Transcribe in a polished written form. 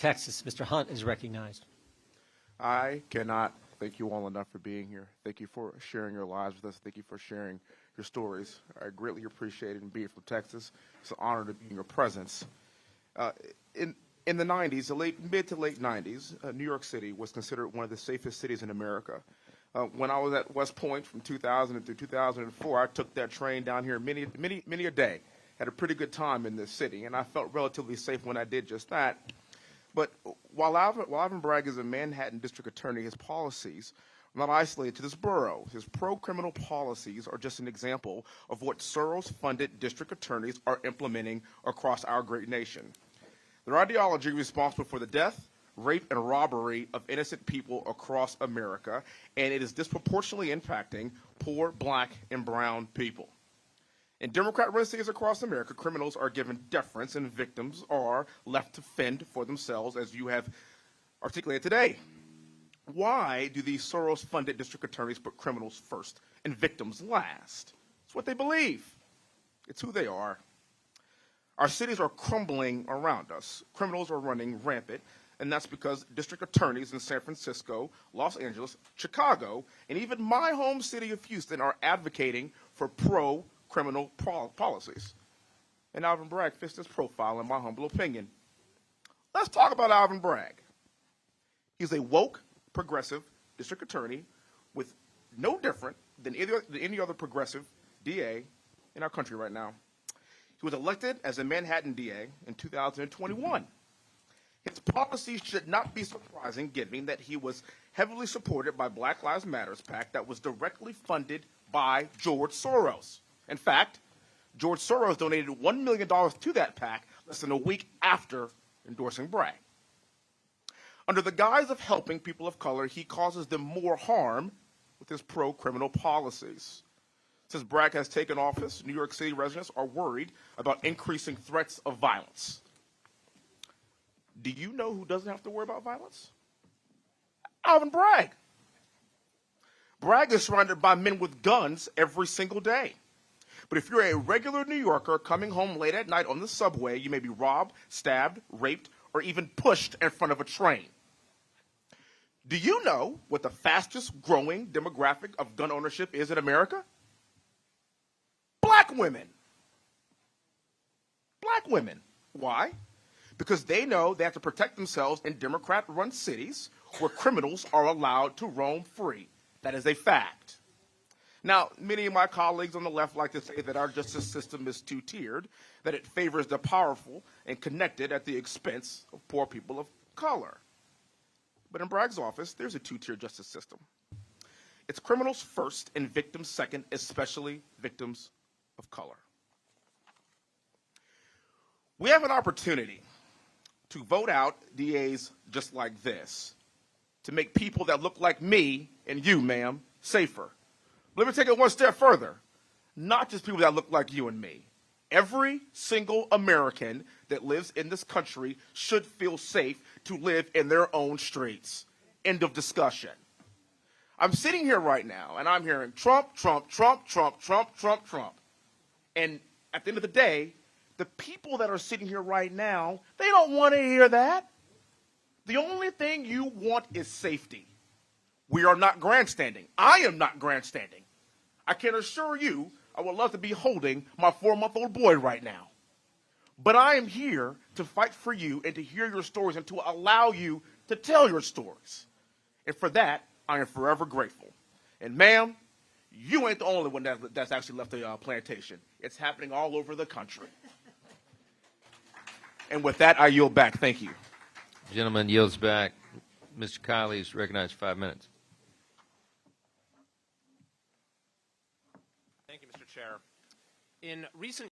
Texas. Mr. Hunt is recognized. I cannot thank you all enough for being here. Thank you for sharing your lives with us. Thank you for sharing your stories. I greatly appreciate it, and being from Texas, it's an honor to be in your presence. In the 90s, mid to late 90s, New York City was considered one of the safest cities in America. When I was at West Point from 2000 through 2004, I took that train down here many a day. Had a pretty good time in this city, and I felt relatively safe when I did just that. But while Alvin Bragg is a Manhattan district attorney, his policies are not isolated to this borough. His pro-criminal policies are just an example of what Soros-funded district attorneys are implementing across our great nation. Their ideology is responsible for the death, rape, and robbery of innocent people across America, and it is disproportionately impacting poor black and brown people. In Democrat-run cities across America, criminals are given deference and victims are left to fend for themselves, as you have articulated today. Why do these Soros-funded district attorneys put criminals first and victims last? It's what they believe. It's who they are. Our cities are crumbling around us. Criminals are running rampant, and that's because district attorneys in San Francisco, Los Angeles, Chicago, and even my home city of Houston are advocating for pro-criminal policies. And Alvin Bragg fits this profile, in my humble opinion. Let's talk about Alvin Bragg. He's a woke, progressive district attorney with no different than any other progressive DA in our country right now. He was elected as a Manhattan DA in 2021. His policies should not be surprising, given that he was heavily supported by Black Lives Matter PAC that was directly funded by George Soros. In fact, George Soros donated $1 million to that PAC less than a week after endorsing Bragg. Under the guise of helping people of color, he causes them more harm with his pro-criminal policies. Since Bragg has taken office, New York City residents are worried about increasing threats of violence. Do you know who doesn't have to worry about violence? Alvin Bragg. Bragg is surrounded by men with guns every single day. But if you're a regular New Yorker coming home late at night on the subway, you may be robbed, stabbed, raped, or even pushed in front of a train. Do you know what the fastest growing demographic of gun ownership is in America? Black women. Black women. Why? Because they know they have to protect themselves in Democrat-run cities where criminals are allowed to roam free. That is a fact. Now, many of my colleagues on the left like to say that our justice system is two-tiered, that it favors the powerful and connected at the expense of poor people of color. But in Bragg's office, there's a two-tier justice system. It's criminals first and victims second, especially victims of color. We have an opportunity to vote out DAs just like this, to make people that look like me and you, ma'am, safer. Let me take it one step further. Not just people that look like you and me. Every single American that lives in this country should feel safe to live in their own streets. End of discussion. I'm sitting here right now, and I'm hearing Trump, Trump, Trump, Trump, Trump, Trump, Trump. And at the end of the day, the people that are sitting here right now, they don't want to hear that. The only thing you want is safety. We are not grandstanding. I am not grandstanding. I can assure you, I would love to be holding my 4-month-old boy right now. But I am here to fight for you and to hear your stories and to allow you to tell your stories. And for that, I am forever grateful. And ma'am, you ain't the only one that's actually left the plantation. It's happening all over the country. And with that, I yield back. Thank you. Gentleman yields back. Mr. Kiley is recognized for 5 minutes. Thank you, Mr. Chair. In recent